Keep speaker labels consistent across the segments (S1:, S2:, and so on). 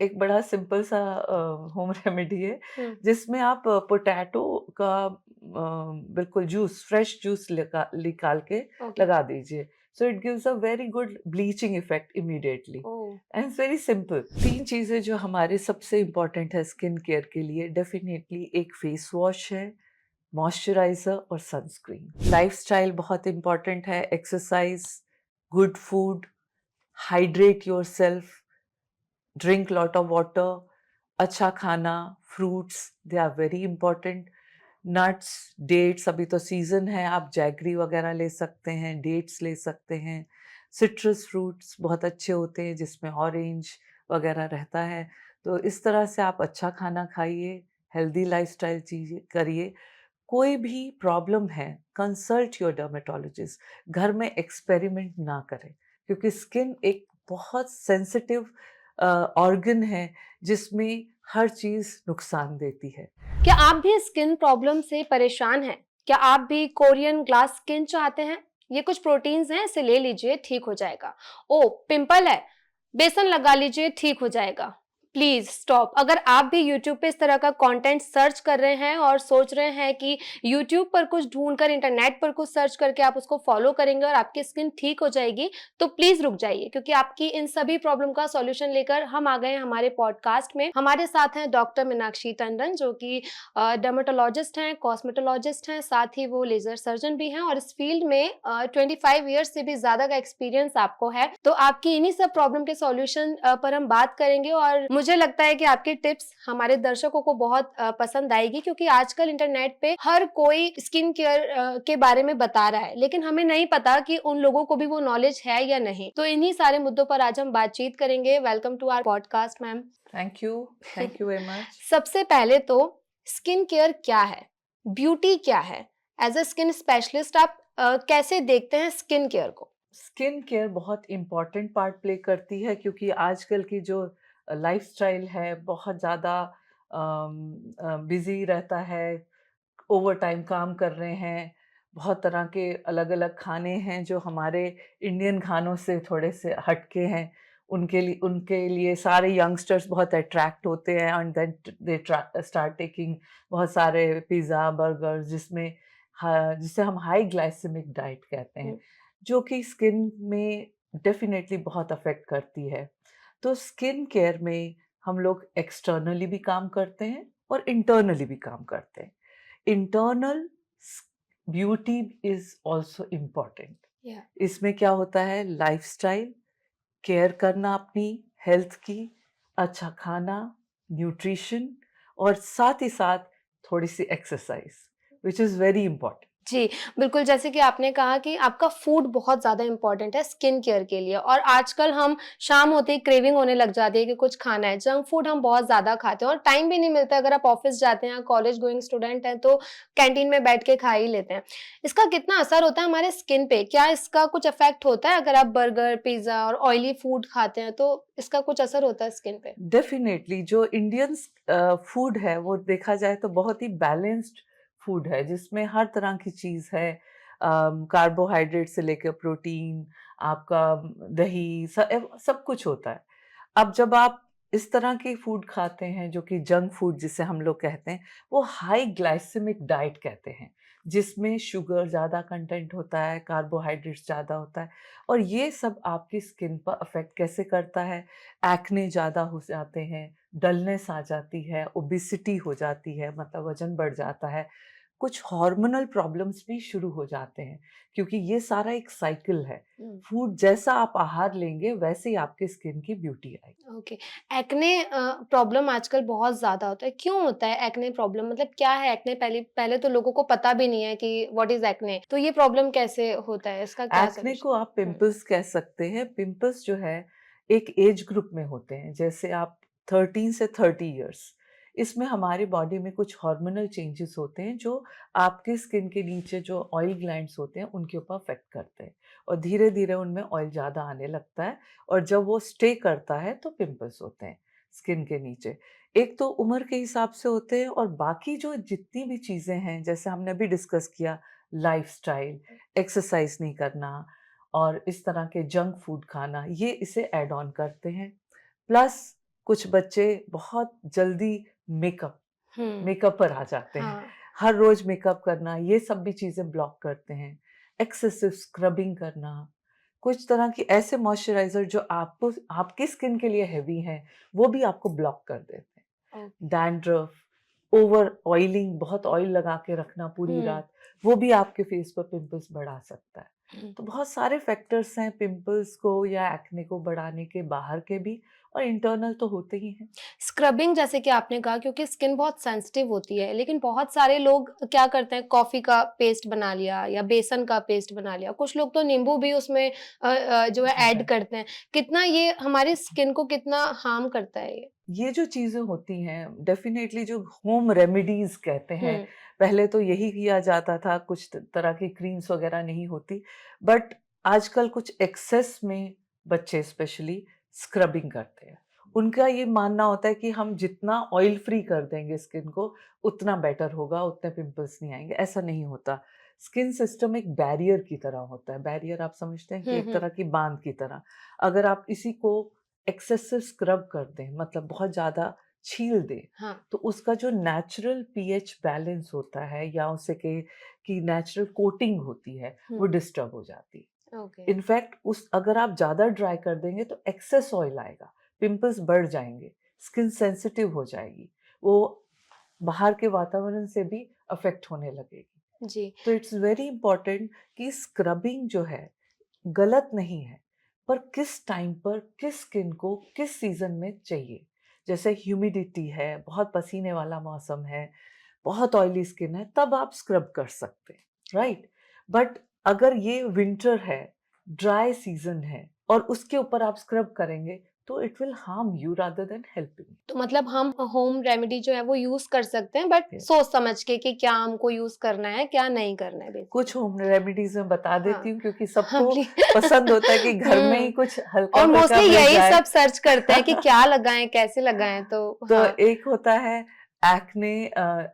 S1: एक बड़ा सिंपल सा होम रेमेडी है,
S2: हुँ,
S1: जिसमें आप पोटैटो का बिल्कुल जूस, फ्रेश जूस निकाल के
S2: ओके।
S1: लगा दीजिए। So it gives a very good bleaching effect immediately
S2: oh!
S1: And it's very simple. 3 चीज़ें जो हमारे सबसे इम्पोर्टेंट है स्किन केयर के लिए, डेफिनिटली एक फेस वॉश है, मॉइस्चराइज़र और सनस्क्रीन। लाइफ़स्टाइल बहुत इम्पोर्टेंट है, exercise, good food, hydrate yourself, drink lot of water, अच्छा खाना, fruits they are very important. Nuts, dates, अभी तो सीज़न है, आप जैगरी वगैरह ले सकते हैं, डेट्स ले सकते हैं। सिट्रस फ्रूट्स बहुत अच्छे होते हैं जिसमें ऑरेंज वगैरह रहता है। तो इस तरह से आप अच्छा खाना खाइए, हेल्दी लाइफ़स्टाइल चीज़ें करिए। कोई भी प्रॉब्लम है, कंसल्ट योर डर्मेटोलॉजिस्ट। घर में एक्सपेरिमेंट ना करें, क्योंकि स्किन एक बहुत सेंसिटिव ऑर्गन है जिसमें हर चीज़ नुकसान देती है।
S2: क्या आप भी स्किन प्रॉब्लम से परेशान हैं? क्या आप भी कोरियन ग्लास स्किन चाहते हैं? ये कुछ प्रोटीन्स हैं, इसे ले लीजिए, ठीक हो जाएगा। ओह! पिंपल है, बेसन लगा लीजिए, ठीक हो जाएगा। Please stop. अगर आप भी यूट्यूब पे इस तरह का कंटेंट सर्च कर रहे हैं और सोच रहे हैं कि यूट्यूब पर कुछ ढूँढकर, इंटरनेट पर कुछ सर्च करके आप उसको फॉलो करेंगे और आपकी स्किन ठीक हो जाएगी, तो प्लीज़ रुक जाइए, क्योंकि आपकी इन सभी प्रॉब्लम का सॉल्यूशन लेकर हम आ गए हैं हमारे पॉडकास्ट में। हमारे साथ हैं डॉक्टर मीनाक्षी टंडन, जो कि डर्मेटोलॉजिस्ट हैं, कॉस्मेटोलॉजिस्ट हैं, साथ ही वो लेज़र सर्जन भी हैं और इस फील्ड में 25 ईयर्स से भी ज़्यादा का एक्सपीरियंस आपको है। तो आपकी इन्हीं सब प्रॉब्लम के सॉल्यूशन पर हम बात करेंगे और मुझे लगता है कि आपकी टिप्स हमारे दर्शकों को बहुत पसंद आएगी, क्योंकि आजकल इंटरनेट पे हर कोई स्किन केयर के बारे में बता रहा है, लेकिन हमें नहीं पता कि उन लोगों को भी वो नॉलेज है या नहीं। तो इन्हीं सारे मुद्दों पर आज हम बातचीत करेंगे। Welcome to our podcast ma'am.
S1: Thank you very much.
S2: सबसे पहले तो स्किन केयर क्या है? ब्यूटी क्या है? एज़ अ स्किन स्पेशलिस्ट आप कैसे देखते हैं स्किन केयर को?
S1: स्किन केयर बहुत इम्पोर्टेंट पार्ट प्ले करती है, क्योंकि आजकल की जो लाइफ़स्टाइल है बहुत ज़्यादा बिज़ी रहता है, ओवरटाइम काम कर रहे हैं, बहुत तरह के अलग-अलग खाने हैं जो हमारे इंडियन खानों से थोड़े से हट के हैं। उनके लिए सारे यंगस्टर्स बहुत अट्रैक्ट होते हैं and then they start taking बहुत सारे पिज़्ज़ा, बर्गर्स जिसे हम हाई ग्लाइसेमिक डाइट कहते हैं,
S2: हुँ,
S1: जो कि स्किन में डेफ़िनेटली बहुत अफ़ेक्ट करती है। तो स्किन केयर में हम लोग एक्सटर्नली भी काम करते हैं और इंटरनली भी काम करते हैं। Internal beauty is also important.
S2: या
S1: इसमें क्या होता है, लाइफस्टाइल, केयर करना अपनी हेल्थ की, अच्छा खाना, न्यूट्रिशन और साथ ही साथ थोड़ी सी exercise, which is very important.
S2: जी, बिल्कुल, जैसे कि आपने कहा कि आपका फूड बहुत ज़्यादा इम्पोर्टेंट है स्किन केयर के लिए और आजकल हम शाम होते ही क्रेविंग होने लग जाती है कि कुछ खाना है। जंक फूड हम बहुत ज़्यादा खाते हैं और टाइम भी नहीं मिलता है। अगर आप ऑफ़िस जाते हैं, कॉलेज गोइंग स्टूडेंट हैं, तो कैंटीन में बैठ के खा ही लेते हैं। इसका कितना असर होता है हमारे स्किन पे? क्या इसका कुछ इफ़ेक्ट होता है अगर आप बर्गर, पिज़्ज़ा और ऑयली फूड खाते हैं, तो इसका कुछ असर होता है स्किन पे?
S1: डेफिनेटली जो इंडियन फूड है वो देखा जाए तो बहुत ही बैलेंस्ड फूड है, जिसमें हर तरह की चीज़ है। कार्बोहाइड्रेट से लेकर प्रोटीन, आपका दही, सब कुछ होता है। अब जब आप इस तरह के फूड खाते हैं जो कि जंक फूड जिसे हम लोग कहते हैं, वो हाई ग्लाइसेमिक डाइट कहते हैं, जिसमें शुगर ज़्यादा कंटेंट होता है, कार्बोहाइड्रेट्स ज़्यादा होता है, और ये सब आपकी स्किन पर अफेक्ट कैसे करता है। एक्ने ज़्यादा हो जाते हैं, डलनेस आ जाती है, ओबेसिटी हो जाती है, मतलब वजन बढ़ जाता है, कुछ हार्मोनल प्रॉब्लम्स भी शुरू हो जाते हैं, क्योंकि ये सारा एक साइकिल है।
S2: हुँ।
S1: फूड जैसा आप आहार लेंगे वैसे ही आपकी स्किन की ब्यूटी आएगी।
S2: ओके। एक्ने प्रॉब्लम आजकल बहुत ज़्यादा होता है। क्यों होता है एक्ने प्रॉब्लम? मतलब क्या है एक्ने? पहले पहले तो लोगों को पता भी नहीं है कि व्हाट इज़ एक्ने? तो ये प्रॉब्लम कैसे होता है? इसका क्या
S1: एक्ने को आप
S2: सॉल्यूशन? हुँ।
S1: पिंपल्स कह सकते हैं। पिंपल्स जो है एक एज ग्रुप में होते हैं, जैसे आप 13 से 30 इयर्स। इसमें हमारी बॉडी में कुछ हार्मोनल चेंजेस होते हैं जो आपकी स्किन के नीचे जो ऑयल ग्लैंड्स होते हैं उनके ऊपर अफेक्ट करते हैं, और धीरे धीरे उनमें ऑयल ज़्यादा आने लगता है, और जब वो स्टे करता है तो पिंपल्स होते हैं स्किन के नीचे। एक तो उम्र के हिसाब से होते हैं, और बाकी जो जितनी भी चीज़ें हैं जैसे हमने अभी डिस्कस किया, लाइफस्टाइल, एक्सरसाइज नहीं करना और इस तरह के जंक फूड खाना, ये इसे ऐड ऑन करते हैं। प्लस कुछ बच्चे बहुत जल्दी मेकअप मेकअप पर आ जाते हैं।
S2: हाँ।
S1: हर रोज मेकअप करना, ये सब भी चीजें ब्लॉक करते हैं। एक्सेसिव स्क्रबिंग करना, कुछ तरह की ऐसे मॉइस्चराइजर जो आपको आपकी स्किन के लिए हैवी हैं, वो भी आपको ब्लॉक कर देते हैं।
S2: ओके।
S1: डैंड्रफ, ओवर ऑयलिंग, बहुत ऑयल लगा के रखना पूरी
S2: हुँ,
S1: रात, वो भी आपके फेस पर पिंपल्स बढ़ा सकता है।
S2: हुँ।
S1: तो बहुत सारे फैक्टर्स हैं पिंपल्स को या एक्ने को बढ़ाने के, बाहर के भी और इंटरनल तो होते ही हैं।
S2: स्क्रबिंग जैसे कि आपने कहा क्योंकि स्किन बहुत सेंसिटिव होती है, लेकिन बहुत सारे लोग क्या करते हैं कॉफ़ी का पेस्ट बना लिया या बेसन का पेस्ट बना लिया। कुछ लोग तो नींबू भी उसमें जो है ऐड करते हैं। कितना ये हमारी स्किन को कितना हार्म करता है ये?
S1: ये जो चीज़ें होती हैं, डेफ़िनेटली जो होम रेमेडीज़ कहते हैं,
S2: हुँ,
S1: पहले तो यही किया जाता था, कुछ तरह की क्रीम्स वग़ैरह नहीं होती। बट आजकल कुछ एक्सेस में बच्चे स्पेशली स्क्रबिंग करते हैं। उनका ये मानना होता है कि हम जितना ऑयल फ्री कर देंगे स्किन को, उतना बेटर होगा, उतने पिंपल्स नहीं आएँगे। ऐसा नहीं होता। स्किन सिस्टम एक बैरियर की तरह होता है। बैरियर आप समझते हैं कि
S2: हुँ,
S1: एक
S2: हुँ।
S1: तरह की बाँध की तरह। अगर आप इसी को एक्सेसिव स्क्रब कर दें, मतलब बहुत ज़्यादा छील दें,
S2: हाँ,
S1: तो उसका जो नेचुरल पीएच बैलेंस होता है या उसे के कि नेचुरल कोटिंग होती है, वो
S2: हुँ,
S1: डिस्टर्ब हो जाती है।
S2: ओके।
S1: इनफैक्ट उस अगर आप ज़्यादा ड्राई कर देंगे तो एक्सेस ऑयल आएगा, पिंपल्स बढ़ जाएँगे, स्किन सेंसिटिव हो जाएगी, वो बाहर के वातावरण से भी अफ़ेक्ट होने लगेगी।
S2: जी,
S1: तो इट्स वेरी इम्पोर्टेंट कि स्क्रबिंग जो है गलत नहीं है, पर किस टाइम पर किस स्किन को किस सीजन में चाहिए। जैसे ह्यूमिडिटी है, बहुत पसीने वाला मौसम है, बहुत ऑयली स्किन है, तब आप स्क्रब कर सकते हैं, राइट? बट अगर ये विंटर है, ड्राई सीजन है और उसके ऊपर आप स्क्रब करेंगे, तो it will harm you rather than helping.
S2: तो मतलब हम होम रेमेडी जो है वो यूज़ कर सकते हैं बट
S1: यस।
S2: सोच समझ के कि क्या हमको यूज़ करना है, क्या नहीं करना है बेसिकली।
S1: कुछ होम रेमेडीज़ मैं बता
S2: हाँ,
S1: देती हूँ क्योंकि
S2: हाँ
S1: सबको
S2: प्लीज़।
S1: पसंद होता है कि घर में ही
S2: हुँ,
S1: कुछ
S2: और
S1: हल्का-फुल्का
S2: मोस्टली
S1: मिल
S2: यही
S1: जाए।
S2: सब सर्च करते हैं कि क्या लगाएँ, कैसे लगाएँ तो
S1: तो
S2: हाँ।
S1: एक होता है एक्ने,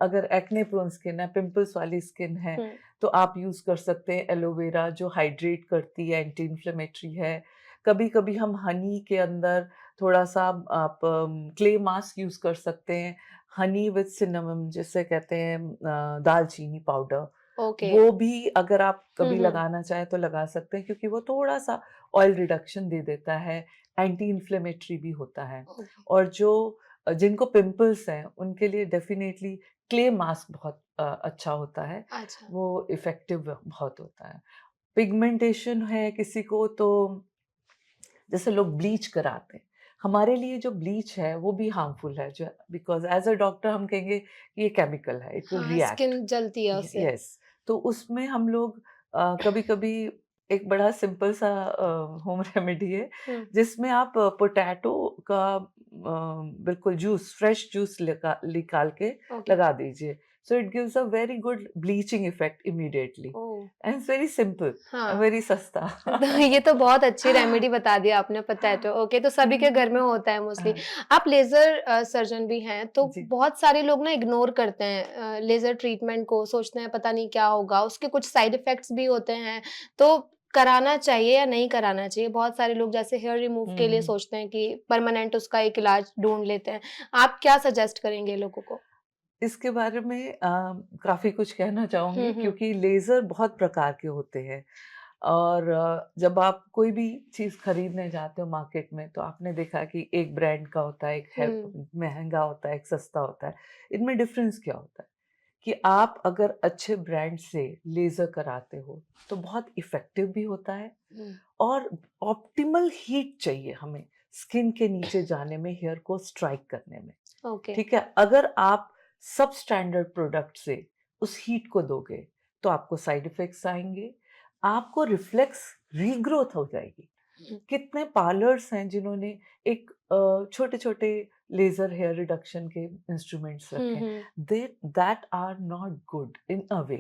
S1: अगर एक्ने प्रोन स्किन है, पिंपल्स वाली स्किन है,
S2: हुँ,
S1: तो आप यूज़ कर सकते हैं एलोवेरा जो हाइड्रेट करती है, एंटी इन्फ्लेमेटरी है। कभी-कभी हम हनी के अंदर थोड़ा-सा आप क्ले मास्क यूज़ कर सकते हैं, हनी विद सिनेमन जिसे कहते हैं दालचीनी पाउडर।
S2: ओके।
S1: वो भी अगर आप
S2: हुँ,
S1: कभी
S2: हुँ।
S1: लगाना चाहें तो लगा सकते हैं क्योंकि वो थोड़ा-सा ऑयल रिडक्शन दे देता है, एंटी इन्फ्लेमेटरी भी होता है।
S2: ओके,
S1: और जो जिनको पिंपल्स हैं, उनके लिए डेफ़िनेटली क्ले मास्क बहुत अच्छा होता है,
S2: अच्छा।
S1: वो इफ़ेक्टिव बहुत होता है। पिगमेंटेशन है किसी को तो जैसे लोग ब्लीच कराते हैं, हमारे लिए जो ब्लीच है वो भी हार्मफुल है, जो बिकॉज़ एज़ अ डॉक्टर हम कहेंगे कि ये केमिकल है, इट विल
S2: हाँ,
S1: रिएक्ट।
S2: स्किन जलती है उससे।
S1: यस, तो उसमें हम लोग कभी-कभी एक बड़ा सिंपल सा होम रेमेडी है,
S2: हुँ,
S1: जिसमें आप पोटैटो का बिल्कुल जूस, फ्रेश जूस निकाल के
S2: ओके।
S1: लगा दीजिए। So it gives a very good bleaching effect immediately
S2: oh!
S1: And it's very simple and
S2: हाँ।
S1: वेरी सस्ता।
S2: तो ये तो बहुत अच्छी रेमेडी बता दी आपने पोटैटो ओके तो सभी के घर में होता है मोस्टली। आप लेज़र सर्जन भी हैं तो
S1: जी।
S2: बहुत सारे लोग ना इग्नोर करते हैं लेज़र ट्रीटमेंट को सोचते हैं पता नहीं क्या होगा, उसके कुछ साइड इफ़ेक्ट्स भी होते हैं, तो कराना चाहिए या नहीं कराना चाहिए? बहुत सारे लोग जैसे हेयर रिमूव के लिए
S1: हुँ।
S2: सोचते हैं कि परमानेंट उसका एक इलाज ढूँढ लेते हैं। आप क्या सजेस्ट करेंगे लोगों को?
S1: इसके बारे में काफ़ी कुछ कहना चाहूँगी
S2: हुँ, हुँ।
S1: क्योंकि लेज़र बहुत प्रकार के होते हैं और जब आप कोई भी चीज़ खरीदने जाते हो मार्केट में तो आपने देखा कि एक ब्रांड का होता है, एक है
S2: हुँ,
S1: महँगा होता है, एक सस्ता होता है। इनमें डिफ़रेंस क्या होता है कि आप अगर अच्छे ब्रांड से लेज़र कराते हो तो बहुत इफ़ेक्टिव भी होता है
S2: हुँ।
S1: और ऑप्टिमल हीट चाहिए हमें स्किन के नीचे जाने में, हेयर को स्ट्राइक करने में।
S2: ओके।
S1: ठीक है? अगर आप सब स्टैंडर्ड प्रोडक्ट से उस हीट को दोगे, तो आपको साइड इफ़ेक्ट्स आएँगे, आपको रिफ्लेक्स रीग्रोथ हो जाएगी।
S2: हुँ,
S1: कितने पार्लर्स हैं जिन्होंने एक छोटे-छोटे लेज़र हेयर रिडक्शन के इंस्ट्रूमेंट्स
S2: हुँ,
S1: रखे हैं।
S2: Um,
S1: they that are not good in a way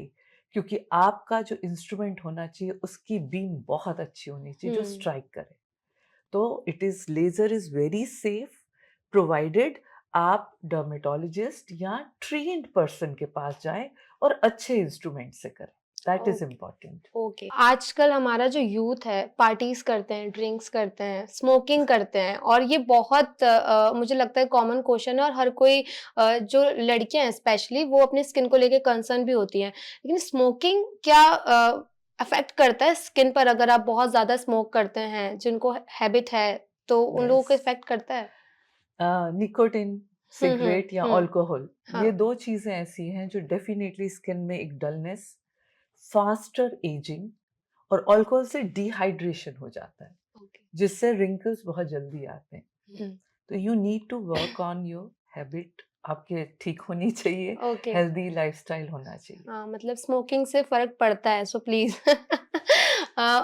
S1: क्योंकि आपका जो इंस्ट्रूमेंट होना चाहिए, उसकी बीम बहुत अच्छी होनी चाहिए, जो
S2: हुँ।
S1: स्ट्राइक करे। तो it is laser is very safe provided आप डर्मेटोलॉजिस्ट या ट्रेन्ड पर्सन के पास जाएँ और अच्छे इंस्ट्रूमेंट से करें। That is
S2: okay
S1: important.
S2: Okay. आजकल हमारा जो यूथ है पार्टीज करते हैं, ड्रिंक्स करते हैं, स्मोकिंग करते हैं और ये बहुत मुझे लगता है कॉमन क्वेश्चन है और हर कोई जो लड़कियां हैं स्पेशली वो अपनी स्किन को लेके कंसर्न भी होती हैं। लेकिन स्मोकिंग क्या अफेक्ट करता है स्किन पर अगर आप बहुत ज्यादा स्मोक करते हैं, जिनको हैबिट है तो उन लोगों
S1: यस,
S2: को इफेक्ट करता है?
S1: निकोटिन, सिगरेट या
S2: हुँ।
S1: अल्कोहल,
S2: हाँ,
S1: ये 2 चीज़ें ऐसी हैं जो डेफ़िनेटली स्किन में एक डलनेस, फास्टर एजिंग और अल्कोहल से डिहाइड्रेशन हो जाता है,
S2: ओके।
S1: जिससे रिंकल्स बहुत जल्दी आते हैं।
S2: हुँ,
S1: तो you need to work on your habit, आपके ठीक होनी चाहिए,
S2: ओके।
S1: हेल्दी लाइफ़स्टाइल होना चाहिए।
S2: हाँ, मतलब स्मोकिंग से फ़र्क पड़ता है so please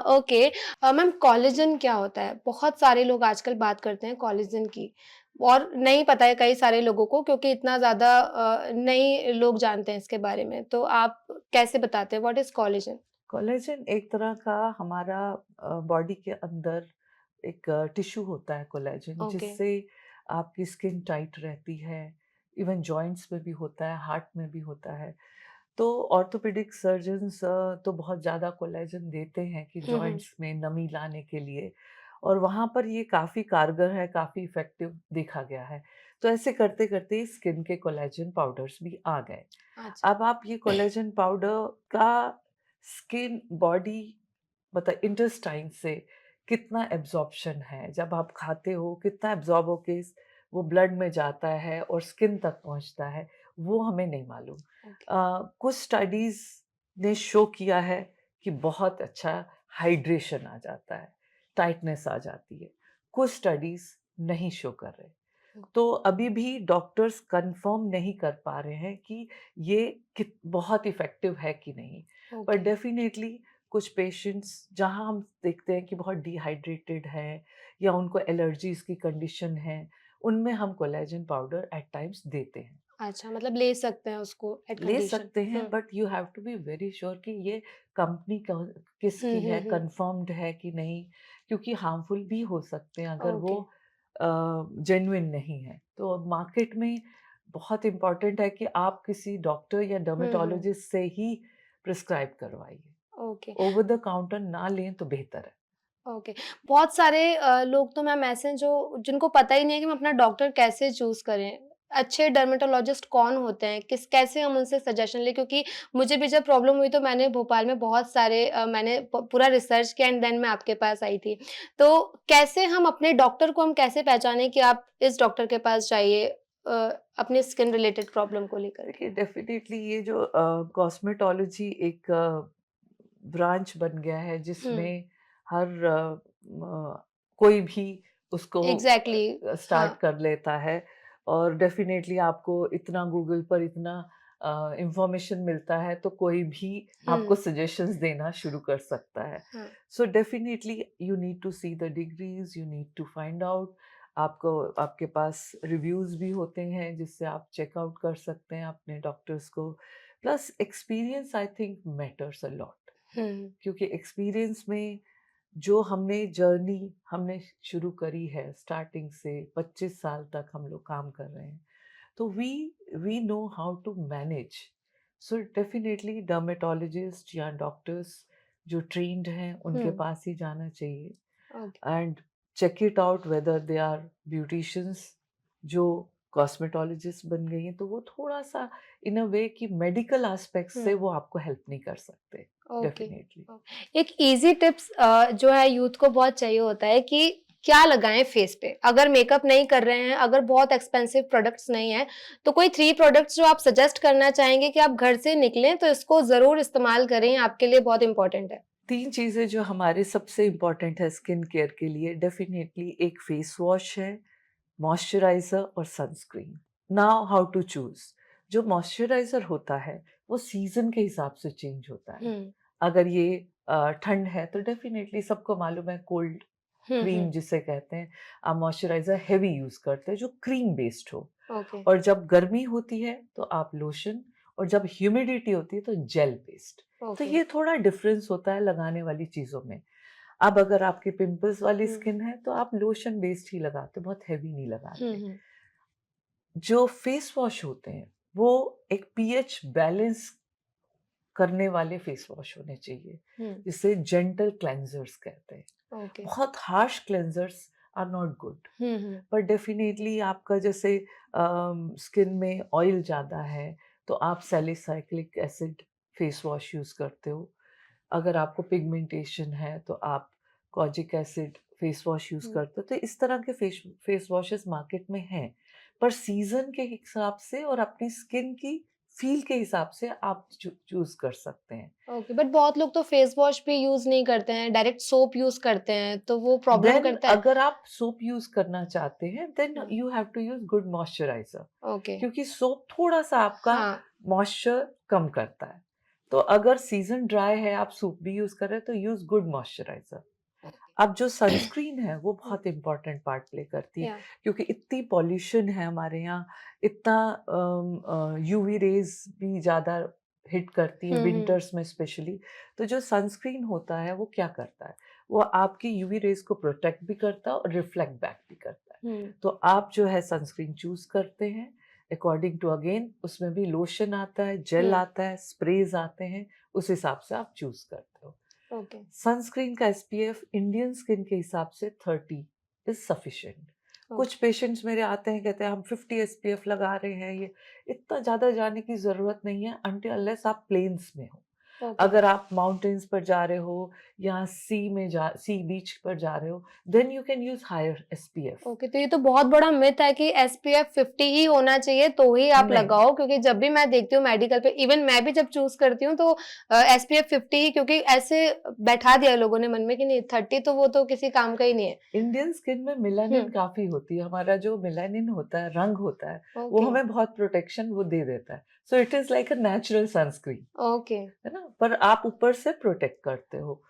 S2: okay. Ma'am collagen क्या होता है? बहुत सारे लोग आजकल बात करते हैं कोलेजन की और नहीं पता है कई सारे लोगों को क्योंकि इतना ज़्यादा नहीं लोग जानते हैं इसके बारे में। तो आप कैसे बताते हैं व्हाट इज़ कोलेजन?
S1: कोलेजन एक तरह का हमारा बॉडी के अंदर एक टिश्यू होता है कोलेजन,
S2: ओके।
S1: जिससे आपकी स्किन टाइट रहती है। इवन जॉइंट्स में भी होता है, हार्ट में भी होता है। तो ऑर्थोपेडिक सर्जन्स तो बहुत ज़्यादा कोलेजन देते हैं कि
S2: हुँ, हुँ।
S1: जॉइंट्स में नमी लाने के लिए, और वहाँ पर ये काफ़ी कारगर है, काफ़ी इफ़ेक्टिव देखा गया है। तो ऐसे करते-करते स्किन के कोलेजन पाउडर्स भी आ गए।
S2: अच्छा।
S1: अब आप ये कोलेजन पाउडर का स्किन बॉडी मतलब इंटेस्टाइन से कितना एब्जॉर्प्शन है, जब आप खाते हो कितना एब्जॉर्ब होके वो ब्लड में जाता है और स्किन तक पहुंचता है, वो हमें नहीं मालूम।
S2: ओके।
S1: कुछ स्टडीज ने शो किया है कि बहुत अच्छा हाइड्रेशन आ जाता है, टाइटनेस आ जाती है। कुछ स्टडीज नहीं शो कर रहे। तो अभी भी डॉक्टर्स कंफर्म नहीं कर पा रहे हैं कि ये बहुत इफ़ेक्टिव है कि नहीं। पर
S2: ओके।
S1: डेफ़िनेटली कुछ पेशेंट्स जहाँ हम देखते हैं कि बहुत डिहाइड्रेटेड हैं या उनको एलर्जीज़ की कंडीशन है, उनमें हम कोलेजन पाउडर एट टाइम्स देते हैं।
S2: अच्छा मतलब ले सकते हैं उसको एट
S1: ले
S2: कंडीशन।
S1: सकते हैं,
S2: um.
S1: But you have to be very sure कि ये कंपनी
S2: हुँ,
S1: किसकी
S2: हुँ,
S1: है,
S2: हुँ।
S1: कंफर्म्ड है कि नहीं, क्योंकि हार्मफुल भी हो सकते हैं अगर वो
S2: ओके।
S1: जेन्युइन नहीं है। तो मार्केट में बहुत इम्पोर्टेंट है कि आप किसी डॉक्टर या
S2: हुँ, हुँ।
S1: डर्मेटोलॉजिस्ट से ही प्रिस्क्राइब करवाइए।
S2: ओके,
S1: ओवर द काउंटर ना लें तो बेहतर है।
S2: ओके। बहुत सारे लोग तो मैम ऐसे हैं जो जिनको पता ही नहीं है कि हम अपना डॉक्टर कैसे चूज़ करें। अच्छे डर्मेटोलॉजिस्ट कौन होते हैं? कैसे हम उनसे सजेशन लें? क्योंकि मुझे भी जब प्रॉब्लम हुई तो मैंने भोपाल में बहुत सारे मैंने प पूरा रिसर्च किया एंड देन मैं आपके पास आई थी। तो कैसे हम अपने डॉक्टर को हम कैसे पहचानें कि आप इस डॉक्टर के पास जाइए अपनी स्किन रिलेटेड प्रॉब्लम को लेकर के?
S1: देखिए, डेफिनेटली ये जो कॉस्मेटोलॉजी एक ब्रांच बन गया है
S2: हुँ,
S1: जिसमें हर कोई भी उसको
S2: एग्ज़ैक्टली हाँ।
S1: स्टार्ट कर लेता है, और डेफिनेटली आपको इतना गूगल पर इतना इंफॉर्मेशन मिलता है, तो कोई भी आपको
S2: हुँ,
S1: सजेशंस देना शुरू कर सकता है।
S2: हाँ।
S1: So definitely you need to see the degrees, you need to find out. आपको आपके पास रिव्यूज भी होते हैं जिससे आप चेकआउट कर सकते हैं अपने डॉक्टर्स को। Plus experience I think matters a lot,
S2: um,
S1: क्योंकि एक्सपीरियंस में जो हमने जर्नी हमने शुरू करी है, स्टार्टिंग से 25 साल तक हम लोग काम कर रहे हैं, तो we know how to manage. So definitely dermatologist या डॉक्टर्स जो ट्रेन्ड हैं
S2: हुँ,
S1: उनके पास ही जाना चाहिए,
S2: okay.
S1: And check it out whether they are beauticians जो कॉस्मेटोलॉजिस्ट बन गई हैं, तो वो थोड़ा सा इन अ वे कि मेडिकल एस्पेक्ट से
S2: हुँ,
S1: वो आपको हेल्प नहीं कर सकते
S2: ओके।
S1: डेफिनेटली।
S2: एक ईज़ी टिप्स जो है यूथ को बहुत चाहिए होता है कि क्या लगाएँ फेस पे? अगर मेकअप नहीं कर रहे हैं, अगर बहुत एक्सपेंसिव प्रोडक्ट्स नहीं हैं, तो कोई 3 प्रोडक्ट्स जो आप सजेस्ट करना चाहेंगे कि आप घर से निकलें तो इसको ज़रूर इस्तेमाल करें, आपके लिए बहुत इम्पोर्टेंट है?
S1: 3 चीज़ें जो हमारे सबसे इम्पोर्टेंट है स्किन केयर के लिए, डेफिनेटली एक फेस वॉश है, मॉइस्चराइज़र और sunscreen. Now how to choose. जो मॉइस्चराइज़र होता है, वो सीज़न के हिसाब से चेंज होता है।
S2: हुँ,
S1: अगर ये ठंड है तो डेफिनेटली सबको मालूम है कोल्ड
S2: हुँ,
S1: क्रीम
S2: हुँ,
S1: जिसे कहते हैं, आप मॉइस्चराइज़र हेवी यूज़ करते हैं जो क्रीम बेस्ड हो।
S2: ओके,
S1: और जब गर्मी होती है तो आप लोशन, और जब ह्यूमिडिटी होती है तो जेल बेस्ड। तो
S2: ओके।
S1: ये थोड़ा डिफरेंस होता है लगाने वाली चीज़ों में। अब अगर आपकी पिंपल्स वाली
S2: हुँ,
S1: स्किन है तो आप लोशन बेस्ड ही लगाते हो, बहुत हेवी नहीं
S2: हुँ,
S1: लगाते।
S2: हुँ,
S1: जो फेस वॉश होते हैं वो एक पीएच बैलेंस करने वाले फेस वॉश होने चाहिए,
S2: हम्म।
S1: जिसे जेंटल क्लेंजर्स कहते हैं।
S2: ओके।
S1: बहुत harsh cleansers are not good,
S2: hmm.
S1: पर डेफिनेटली आपका जैसे स्किन में ऑयल ज़्यादा है तो आप salicylic acid face wash use करते हो। अगर आपको पिगमेंटेशन है तो आप kojic acid face wash use
S2: हम्म।
S1: करते हो। तो इस तरह के फेस वॉशेस मार्केट में हैं, पर सीजन के हिसाब से और अपनी स्किन की फील के हिसाब से आप चूज कर सकते हैं।
S2: ओके, बट बहुत लोग तो फेस वॉश भी यूज नहीं करते हैं, डायरेक्ट सोप यूज करते हैं, तो वो प्रॉब्लम
S1: देन
S2: करता है?
S1: अगर आप सोप यूज करना चाहते हैं then
S2: hmm.
S1: You have to use good moisturiser,
S2: okay.
S1: क्योंकि सोप थोड़ा सा आपका
S2: हाँ।
S1: मॉइस्चर कम करता है। तो अगर सीजन ड्राई है, आप सोप भी यूज कर रहे हैं, तो यूज गुड मॉइस्चराइजर।
S2: ओके।
S1: अब जो सनस्क्रीन है वो बहुत इम्पोर्टेंट पार्ट प्ले करती है,
S2: या।
S1: क्योंकि इतनी पॉल्यूशन है हमारे यहाँ, इतना यूवी रेज भी ज़्यादा हिट करती है
S2: हम्म।
S1: विंटर्स में स्पेशली। तो जो सनस्क्रीन होता है वो क्या करता है, वो आपकी यूवी रेज को प्रोटेक्ट भी करता है और रिफ्लेक्ट बैक भी करता है।
S2: हम्म।
S1: तो आप जो है सनस्क्रीन चूज करते हैं अकॉर्डिंग टू, अगेन उसमें भी लोशन आता है, जेल
S2: हम्म।
S1: आता है, स्प्रेज आते हैं, उस हिसाब से आप चूज करते हो।
S2: ओके।
S1: सनस्क्रीन का एसपीएफ इंडियन स्किन के हिसाब से 30 इज सफिशिएंट। कुछ
S2: ओके।
S1: पेशेंट्स मेरे आते हैं, कहते हैं हम 50 एसपीएफ लगा रहे हैं, ये इतना ज़्यादा जाने की ज़रूरत नहीं है अनटिल अनलेस आप प्लेन्स में हो।
S2: ओके।
S1: अगर आप माउंटेन्स पर जा रहे हो या सी बीच पर जा रहे हो, then you can use higher SPF.
S2: Okay, तो ये तो बहुत बड़ा मिथ है कि एसपीएफ 50 ही होना चाहिए तो ही आप
S1: नहीं,
S2: लगाओ, क्योंकि जब भी मैं देखती हूँ मेडिकल पे, इवन मैं भी जब चूज करती हूँ तो एसपीएफ 50 ही, क्योंकि ऐसे बैठा दिया लोगों ने मन में कि नहीं 30 तो वो तो किसी काम का ही नहीं है।
S1: इंडियन स्किन में मेलानिन
S2: हम्म।
S1: काफी होती है। हमारा जो मेलानिन होता है, रंग होता है, वो
S2: ओके।
S1: हमें बहुत प्रोटेक्शन वो दे देता है। So it is like a natural sunscreen,
S2: okay.
S1: है ना, पर आप ऊपर से प्रोटेक्ट करते हो।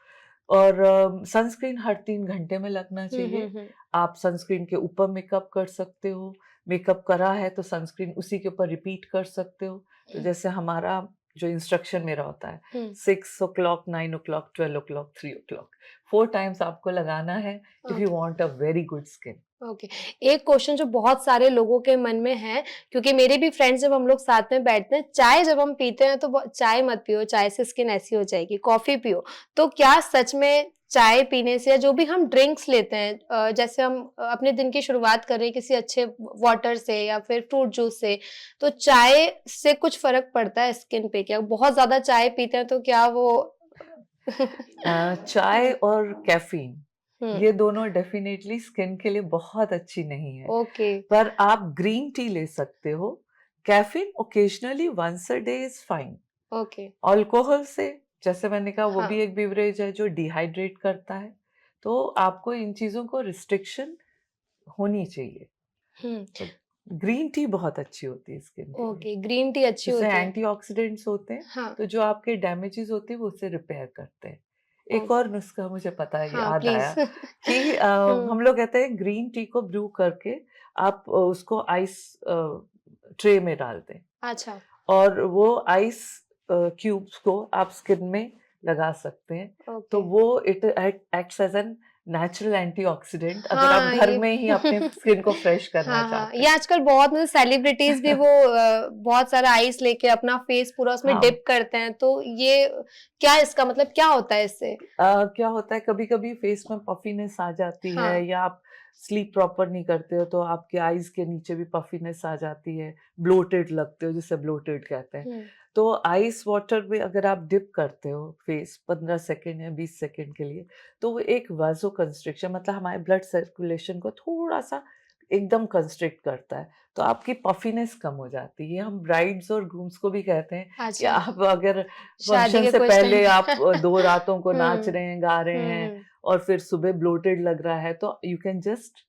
S1: और सनस्क्रीन हर 3 घंटे में लगना चाहिए।
S2: हम्म।
S1: आप सनस्क्रीन के ऊपर मेकअप कर सकते हो, मेकअप करा है तो सनस्क्रीन उसी के ऊपर रिपीट कर सकते हो। तो जैसे हमारा जो इंस्ट्रक्शन मेरा होता है,
S2: हम्म।
S1: 6 o'clock, 9 o'clock, 12 o'clock, 3 o'clock, 4 times आपको लगाना है if you
S2: okay.
S1: Want a very good skin.
S2: Okay. एक क्वेश्चन जो बहुत सारे लोगों के मन में है, क्योंकि मेरे भी फ्रेंड्स जब हम लोग साथ में बैठते हैं, चाय जब हम पीते हैं तो चाय मत पियो, चाय से स्किन ऐसी हो जाएगी, कॉफी पियो। तो क्या सच में चाय पीने से या जो भी हम ड्रिंक्स लेते हैं, जैसे हम अपने दिन की शुरुआत कर रहे हैं किसी अच्छे वाटर से या फिर फ्रूट जूस से, तो चाय से कुछ फर्क पड़ता है स्किन पे? क्या बहुत ज्यादा चाय पीते हैं तो क्या वो
S1: चाय और कैफीन,
S2: हम्म।
S1: ये दोनों डेफिनेटली स्किन के लिए बहुत अच्छी नहीं है।
S2: ओके।
S1: पर आप ग्रीन टी ले सकते हो। Caffeine occasionally once a day is fine.
S2: Okay.
S1: Alcohol से, जैसे मैंने कहा, वो भी
S2: हाँ।
S1: एक बीवरेज है जो डिहाइड्रेट करता है। तो आपको इन चीजों को रिस्ट्रिक्शन होनी चाहिए।
S2: हम्म।
S1: तो ग्रीन टी बहुत अच्छी होती है स्किन के लिए।
S2: ओके, ग्रीन टी अच्छी
S1: जिससे
S2: होती है।
S1: एंटीऑक्सीडेंट्स होते हैं,
S2: हाँ।
S1: तो जो आपके डैमेजेस होते हैं वो उसे रिपेयर करते हैं। एक और
S2: ओके।
S1: नुस्खा मुझे पता है,
S2: हाँ,
S1: याद आया
S2: प्लीज।
S1: कि
S2: हम्म।
S1: हम लोग कहते हैं ग्रीन टी को ब्रू करके आप उसको आइस ट्रे में डाल दें,
S2: अच्छा।
S1: और वो आइस क्यूब्स को आप स्किन में लगा सकते हैं। तो
S2: ओके।
S1: वो it acts as an natural antioxidant, अगर आप
S2: हाँ,
S1: घर
S2: ये
S1: में ही अपने स्किन को फ्रेश करना
S2: हाँ, हाँ,
S1: चाहते
S2: ये आजकल बहुत मतलब सेलिब्रिटीज भी वो बहुत सारा आइस लेके अपना फेस पूरा उसमें
S1: हाँ।
S2: डिप करते हैं, तो ये क्या इसका मतलब क्या होता है इससे?
S1: क्या होता है, कभी कभी फेस में पफीनेस आ जाती है,
S2: हाँ।
S1: या आप स्लीप प्रॉपर नहीं करते हो तो आपके आईज के नीचे भी पफीनेस आ जाती है, ब्लोटेड लगते हो, जिसे ब्लोटेड कहते हैं।
S2: हम्म।
S1: तो आइस वाटर में अगर आप डिप करते हो फेस 15 सेकेंड या 20 सेकेंड के लिए, तो वो एक वाजो कंस्ट्रिक्शन, मतलब हमारे ब्लड सर्कुलेशन को थोड़ा सा एकदम कंस्ट्रिक्ट करता है। तो आपकी पफीनेस कम हो जाती है। हम ब्राइड्स और ग्रूम्स को भी कहते हैं कि
S2: अच्छा,
S1: आप अगर
S2: शादी
S1: फंक्शन
S2: के
S1: से
S2: कुछ टाइम
S1: पहले आप
S2: पे
S1: 2 रातों को नाच
S2: हम्म।
S1: रहे हैं, गा रहे हैं,
S2: हम्म।
S1: और फिर सुबह ब्लोटेड लग रहा है, तो you can just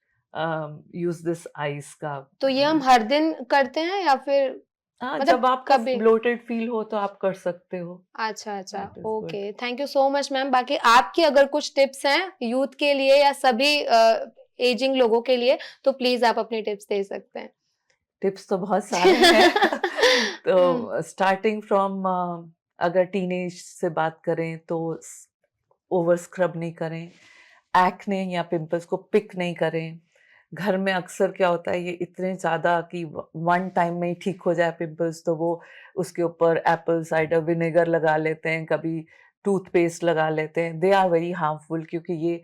S1: use this ice का।
S2: तो ये हम हर दिन करते हैं या फिर
S1: हाँ, जब
S2: मतलब
S1: आपको
S2: कभी?
S1: ब्लोटेड फील हो तो आप कर सकते हो।
S2: अच्छा, अच्छा,
S1: that is good.
S2: Okay, thank you so much ma'am. बाकी आपकी अगर कुछ टिप्स हैं यूथ के लिए या सभी एजिंग लोगों के लिए, तो प्लीज आप अपनी टिप्स दे सकते हैं।
S1: टिप्स तो बहुत सारे हैं।
S2: हुँ।
S1: तो स्टार्टिंग फ्रॉम, अगर टीनेज से बात करें तो ओवर स्क्रब नहीं करें, एक्ने या पिंपल्स को पिक नहीं करें, घर में अक्सर क्या होता है, ये इतने ज़्यादा कि वन टाइम में ही ठीक हो जाए पिंपल्स, तो वो उसके ऊपर एप्पल साइडर विनेगर लगा लेते हैं, कभी टूथपेस्ट लगा लेते हैं। दे आर वेरी हार्मफुल क्योंकि ये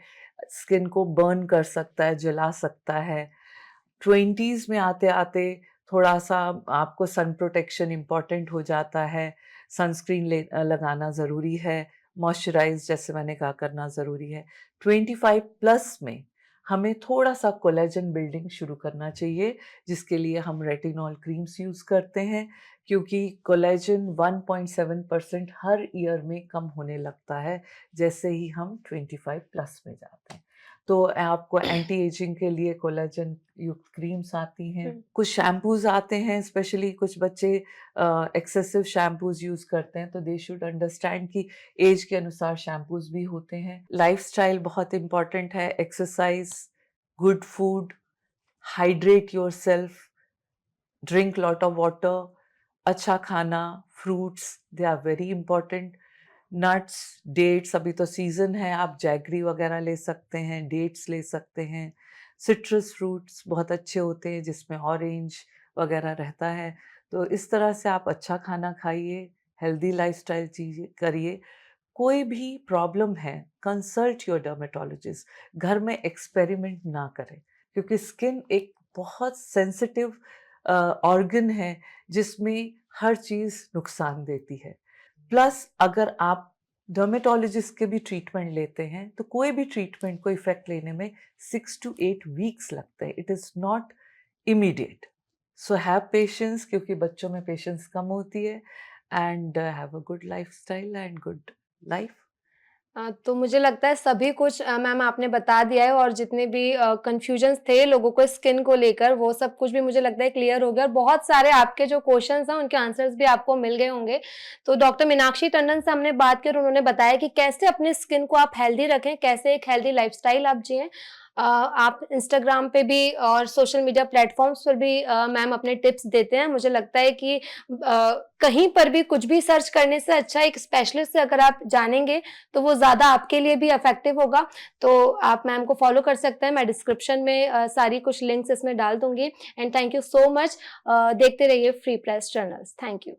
S1: स्किन को बर्न कर सकता है, जला सकता है। 20s में आते-आते थोड़ा-सा आपको सन प्रोटेक्शन इम्पोर्टेंट हो जाता है, सनस्क्रीन लगाना ज़रूरी है, मॉइस्चराइज़ जैसे मैंने कहा करना ज़रूरी है। 25 प्लस में हमें थोड़ा-सा कोलेजन बिल्डिंग शुरू करना चाहिए, जिसके लिए हम रेटिनॉल क्रीम्स यूज़ करते हैं, क्योंकि कोलेजन 1.7% हर ईयर में कम होने लगता है, जैसे ही हम 25 प्लस में जाते हैं। तो आपको एंटी एजिंग के लिए कोलेजन युक्त क्रीम्स आती हैं।
S2: हम्म।
S1: कुछ शैम्पूज़ आते हैं, स्पेशली कुछ बच्चे एक्सेसिव शैम्पूज़ यूज़ करते हैं, तो दे शुड अंडरस्टैंड कि एज के अनुसार शैम्पूज़ भी होते हैं। लाइफ़स्टाइल बहुत इम्पोर्टेंट है, exercise, good food, hydrate yourself, drink lot of water, अच्छा खाना, fruits, they are very important. Nuts, dates, अभी तो सीज़न है, आप जैगरी वगैरह ले सकते हैं, डेट्स ले सकते हैं। सिट्रस फ्रूट्स बहुत अच्छे होते हैं जिसमें ऑरेंज वगैरह रहता है। तो इस तरह से आप अच्छा खाना खाइए, हेल्दी लाइफ़स्टाइल चीज़ें करिए। कोई भी प्रॉब्लम है, कंसल्ट योर डर्मेटोलॉजिस्ट। घर में एक्सपेरिमेंट ना करें, क्योंकि स्किन एक बहुत सेंसिटिव ऑर्गन है जिसमें हर चीज़ नुकसान देती है। प्लस अगर आप डर्मेटोलॉजिस्ट के भी ट्रीटमेंट लेते हैं, तो कोई भी ट्रीटमेंट को इफ़ेक्ट लेने में 6 टू 8 वीक्स लगते हैं। It is not immediate. So have patience, क्योंकि बच्चों में पेशेंस कम होती है, and have a good lifestyle and good life.
S2: तो मुझे लगता है सभी कुछ मैम आपने बता दिया है और जितने भी कन्फ्यूजन्स थे लोगों को स्किन को लेकर वो सब कुछ भी मुझे लगता है क्लियर हो गया और बहुत सारे आपके जो क्वेश्चंस हैं उनके आंसर्स भी आपको मिल गए होंगे। तो डॉक्टर मीनाक्षी टंडन से हमने बात की और उन्होंने बताया कि कैसे अपने स्किन को आप हेल्दी रखें, कैसे एक हेल्दी लाइफ़स्टाइल आप जिएँ। आप इंस्टाग्राम पे भी और सोशल मीडिया प्लेटफ़ॉर्म्स पर भी मैम अपने टिप्स देते हैं। मुझे लगता है कि कहीं पर भी कुछ भी सर्च करने से अच्छा एक स्पेशलिस्ट से अगर आप जानेंगे तो वो ज़्यादा आपके लिए भी इफ़ेक्टिव होगा। तो आप मैम को फ़ॉलो कर सकते हैं। मैं डिस्क्रिप्शन में सारी कुछ लिंक्स इसमें डाल दूँगी and thank you so much. देखते रहिए free press journals. Thank you.